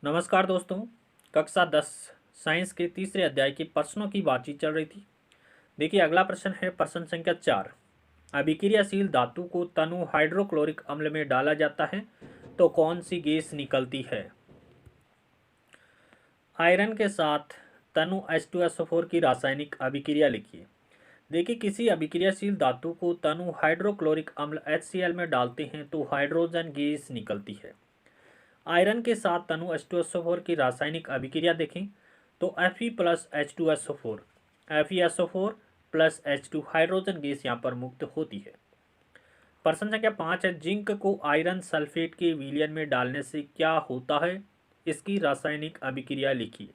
नमस्कार दोस्तों। कक्षा 10 साइंस के तीसरे अध्याय के प्रश्नों की बातचीत चल रही थी। देखिए अगला प्रश्न है प्रश्न संख्या 4। अभिक्रियाशील धातु को तनु हाइड्रोक्लोरिक अम्ल में डाला जाता है तो कौन सी गैस निकलती है। आयरन के साथ तनु H2SO4 की रासायनिक अभिक्रिया लिखिए। देखिए किसी अभिक्रियाशील धातु को तनु हाइड्रोक्लोरिक अम्ल HCl में डालते हैं तो हाइड्रोजन गैस निकलती है। आयरन के साथ तनु H2SO4 की रासायनिक अभिक्रिया देखें तो Fe plus H2SO4 FeSO4 plus H2 hydrogen gas यहाँ पर मुक्त होती है। प्रश्न संख्या 5 है जिंक को आयरन सल्फेट के विलयन में डालने से क्या होता है, इसकी रासायनिक अभिक्रिया लिखिए।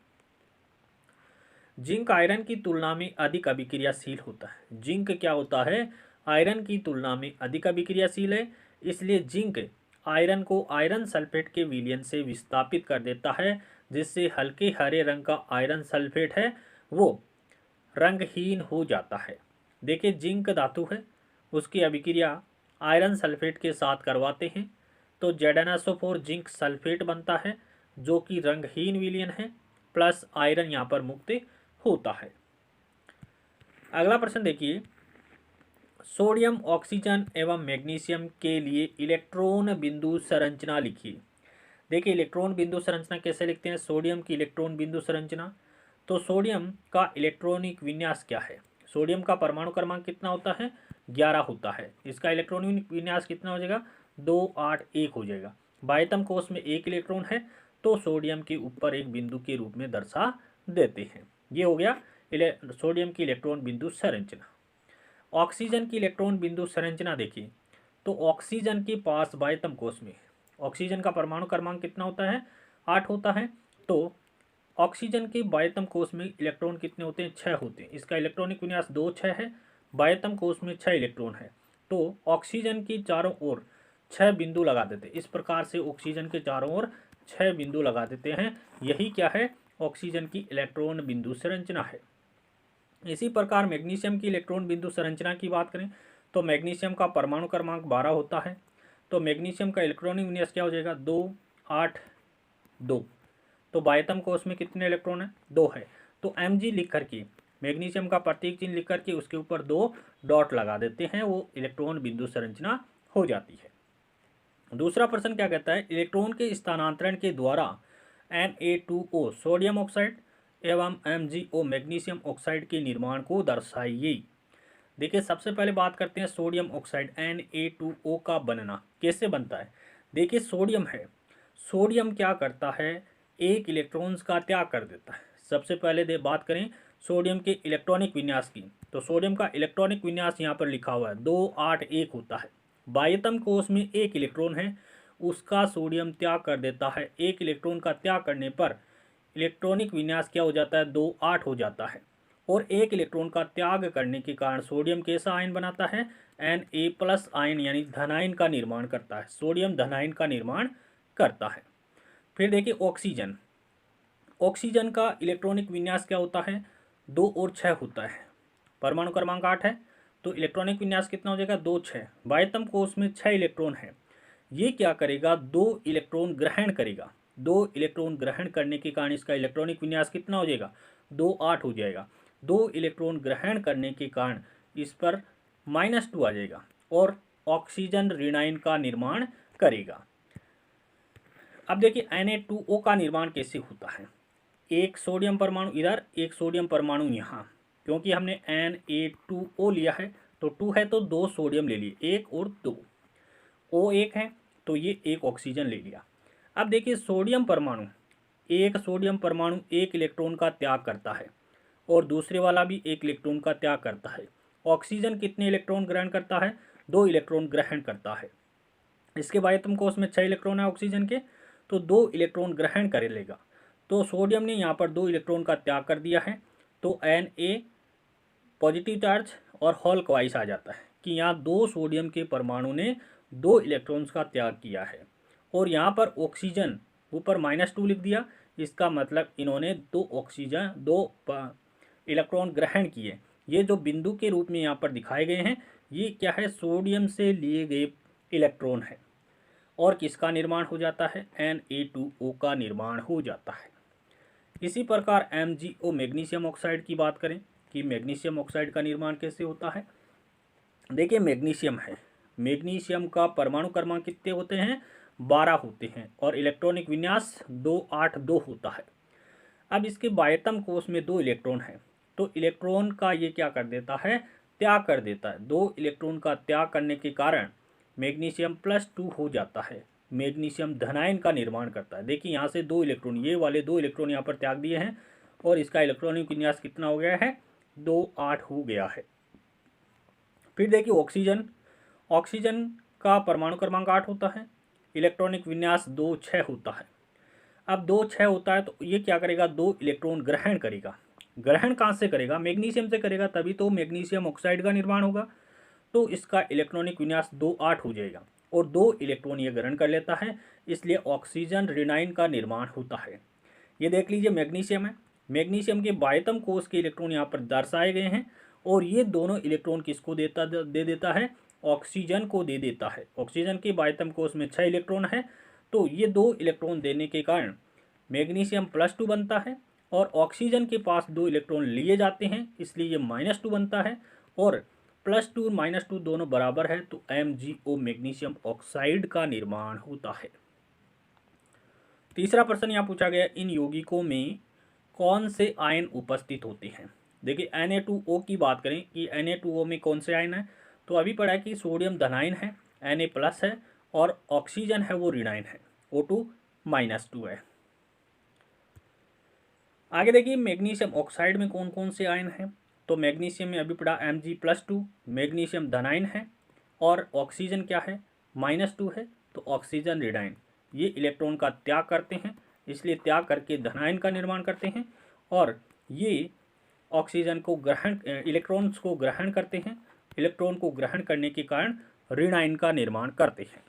जिंक आयरन की तुलना में अधिक अभिक्रियाशील होता है। जिंक क्या होता है, आयरन की तुलना में अधिक अभिक्रियाशील है, इसलिए जिंक आयरन को आयरन सल्फेट के विलयन से विस्थापित कर देता है, जिससे हल्के हरे रंग का आयरन सल्फेट है वो रंगहीन हो जाता है। देखिए जिंक धातु है, उसकी अभिक्रिया आयरन सल्फेट के साथ करवाते हैं तो ZnSO4 जिंक सल्फेट बनता है जो कि रंगहीन विलयन है, प्लस आयरन यहाँ पर मुक्त होता है। अगला प्रश्न देखिए, सोडियम ऑक्सीजन एवं मैग्नीशियम के लिए इलेक्ट्रॉन बिंदु संरचना लिखिए। देखिए इलेक्ट्रॉन बिंदु संरचना कैसे लिखते हैं। सोडियम की इलेक्ट्रॉन बिंदु संरचना, तो सोडियम का इलेक्ट्रॉनिक विन्यास क्या है। सोडियम का परमाणु क्रमांक कितना होता है, 11 होता है। इसका इलेक्ट्रॉनिक विन्यास कितना हो जाएगा, 2 8 1 हो जाएगा। बाह्यतम कोश में एक इलेक्ट्रॉन है तो सोडियम के ऊपर एक बिंदु के रूप में दर्शा देते हैं। ये हो गया सोडियम की इलेक्ट्रॉन बिंदु संरचना। ऑक्सीजन की इलेक्ट्रॉन बिंदु संरचना देखिए, तो ऑक्सीजन के पास बाह्यतम कोश में ऑक्सीजन का परमाणु क्रमांक कितना होता है, 8 होता है। तो ऑक्सीजन के बाह्यतम कोश में इलेक्ट्रॉन कितने होते हैं, 6 होते हैं। इसका इलेक्ट्रॉनिक विन्यास 2 6 है। बाह्यतम कोश में 6 इलेक्ट्रॉन है तो ऑक्सीजन की चारों ओर 6 बिंदु लगा देते हैं। इस प्रकार से ऑक्सीजन के चारों ओर 6 बिंदु लगा देते हैं। यही क्या है, ऑक्सीजन की इलेक्ट्रॉन बिंदु संरचना है। इसी प्रकार मैग्नीशियम की इलेक्ट्रॉन बिंदु संरचना की बात करें तो मैग्नीशियम का परमाणु क्रमांक 12 होता है। तो मैग्नीशियम का इलेक्ट्रॉनिक विन्यास क्या हो जाएगा, 2 8 2। तो बाह्यतम कोश में कितने इलेक्ट्रॉन है, 2 है। तो Mg लिख करके मैग्नीशियम का प्रतीक चिन्ह लिख करके उसके ऊपर 2 डॉट लगा देते हैं, वो इलेक्ट्रॉन बिंदु संरचना हो जाती है। दूसरा प्रश्न क्या कहता है, इलेक्ट्रॉन के स्थानांतरण के द्वारा Na2O सोडियम ऑक्साइड एवं MgO मैग्नीशियम ऑक्साइड के निर्माण को दर्शाइए। देखिए सबसे पहले बात करते हैं सोडियम ऑक्साइड Na2O का बनना कैसे बनता है। देखिए सोडियम है, सोडियम क्या करता है, एक इलेक्ट्रॉन्स का त्याग कर देता है। सबसे पहले बात करें सोडियम के इलेक्ट्रॉनिक विन्यास की, तो सोडियम का इलेक्ट्रॉनिक विन्यास यहाँ पर लिखा हुआ है 2 8 1 होता है। बाह्यतम कोश में एक इलेक्ट्रॉन है, उसका सोडियम त्याग कर देता है। एक इलेक्ट्रॉन का त्याग करने पर इलेक्ट्रॉनिक विन्यास क्या हो जाता है, 2 8 हो जाता है। और एक इलेक्ट्रॉन का त्याग करने के कारण सोडियम कैसा आयन बनाता है, Na प्लस आयन यानी धनायन का निर्माण करता है। सोडियम धनायन का निर्माण करता है। फिर देखिए ऑक्सीजन, ऑक्सीजन का इलेक्ट्रॉनिक विन्यास क्या होता है, 2 और 6 होता है। परमाणु क्रमांक 8 है तो इलेक्ट्रॉनिक विन्यास कितना हो जाएगा, 2 6। बाह्यतम कोश में 6 इलेक्ट्रॉन है, ये क्या करेगा, 2 इलेक्ट्रॉन ग्रहण करेगा। 2 इलेक्ट्रॉन ग्रहण करने के कारण इसका इलेक्ट्रॉनिक विन्यास कितना हो जाएगा, 2 8 हो जाएगा। 2 इलेक्ट्रॉन ग्रहण करने के कारण इस पर -2 आ जाएगा और ऑक्सीजन ऋणायन का निर्माण करेगा। अब देखिए Na2O का निर्माण कैसे होता है। एक सोडियम परमाणु इधर, एक सोडियम परमाणु यहाँ, क्योंकि हमने Na2O लिया है तो 2 है तो 2 सोडियम ले लिए, 1 और 2। O 1 है तो ये एक ऑक्सीजन ले लिया। अब देखिए सोडियम परमाणु, एक सोडियम परमाणु एक इलेक्ट्रॉन का त्याग करता है और दूसरे वाला भी एक इलेक्ट्रॉन का त्याग करता है। ऑक्सीजन कितने इलेक्ट्रॉन ग्रहण करता है, 2 इलेक्ट्रॉन ग्रहण करता है। इसके बाह्यतम कोश में 6 इलेक्ट्रॉन है ऑक्सीजन के, तो 2 इलेक्ट्रॉन ग्रहण कर लेगा। तो सोडियम ने यहाँ पर 2 इलेक्ट्रॉन का त्याग कर दिया है तो Na पॉजिटिव चार्ज और हॉल क्वाइस आ जाता है कि यहाँ 2 सोडियम के परमाणु ने 2 इलेक्ट्रॉन्स का त्याग किया है। और यहाँ पर ऑक्सीजन ऊपर -2 लिख दिया, इसका मतलब इन्होंने 2 इलेक्ट्रॉन ग्रहण किए। ये जो बिंदु के रूप में यहाँ पर दिखाए गए हैं ये क्या है, सोडियम से लिए गए इलेक्ट्रॉन है। और किसका निर्माण हो जाता है, Na2O का निर्माण हो जाता है। इसी प्रकार MgO मैग्नीशियम ऑक्साइड की बात करें कि मैग्नीशियम ऑक्साइड का निर्माण कैसे होता है। देखिए मैग्नीशियम है, मैग्नीशियम का परमाणु क्रमांक कितने होते हैं, 12 होते हैं और इलेक्ट्रॉनिक विन्यास 282 होता है। अब इसके बाह्यतम कोश में 2 इलेक्ट्रॉन है, तो इलेक्ट्रॉन का ये क्या कर देता है, त्याग कर देता है। 2 इलेक्ट्रॉन का त्याग करने के कारण मैग्नीशियम +2 हो जाता है, मैग्नीशियम धनायन का निर्माण करता है। देखिए यहाँ से 2 इलेक्ट्रॉन, ये वाले 2 इलेक्ट्रॉन यहाँ पर त्याग दिए हैं और इसका इलेक्ट्रॉनिक विन्यास कितना हो गया है, 2 8 हो गया है। फिर देखिए ऑक्सीजन, ऑक्सीजन का परमाणु क्रमांक 8 होता है, इलेक्ट्रॉनिक विन्यास 2 6 होता है। अब 2 6 होता है तो ये क्या करेगा, 2 इलेक्ट्रॉन ग्रहण करेगा। ग्रहण कहाँ से करेगा, मैग्नीशियम से करेगा, तभी तो मैग्नीशियम ऑक्साइड का निर्माण होगा। तो इसका इलेक्ट्रॉनिक विन्यास 2 8 हो जाएगा और 2 इलेक्ट्रॉन ये ग्रहण कर लेता है, इसलिए ऑक्सीजन रिनाइन का निर्माण होता है। ये देख लीजिए मैग्नीशियम है, मैग्नीशियम के बाह्यतम कोश के इलेक्ट्रॉन यहाँ पर दर्शाए गए हैं और ये दोनों इलेक्ट्रॉन किसको दे देता है, ऑक्सीजन को दे देता है। ऑक्सीजन के बाह्यतम कोश में 6 इलेक्ट्रॉन है, तो ये 2 इलेक्ट्रॉन देने के कारण मैग्नीशियम +2 बनता है और ऑक्सीजन के पास 2 इलेक्ट्रॉन लिए जाते हैं, इसलिए ये -2 बनता है और +2 -2 दोनों बराबर है, तो MgO मैग्नीशियम ऑक्साइड का निर्माण होता है। तीसरा प्रश्न यहाँ पूछा गया, इन यौगिकों में कौन से आयन उपस्थित होते हैं। देखिए Na2O की बात करें कि Na2O में कौन से आयन है, तो अभी पढ़ा है कि सोडियम धनायन है, Na+ है और ऑक्सीजन है वो ऋणायन है, O2 -2 है। आगे देखिए मैग्नीशियम ऑक्साइड में कौन कौन से आयन हैं, तो मैग्नीशियम में अभी पढ़ा Mg+2, मैग्नीशियम धनायन है और ऑक्सीजन क्या है, -2 है, तो ऑक्सीजन ऋणायन। ये इलेक्ट्रॉन का त्याग करते हैं, इसलिए त्याग करके धनायन का निर्माण करते हैं और ये ऑक्सीजन को ग्रहण, इलेक्ट्रॉन्स को ग्रहण करते हैं, इलेक्ट्रॉन को ग्रहण करने के कारण ऋणायन का निर्माण करते हैं।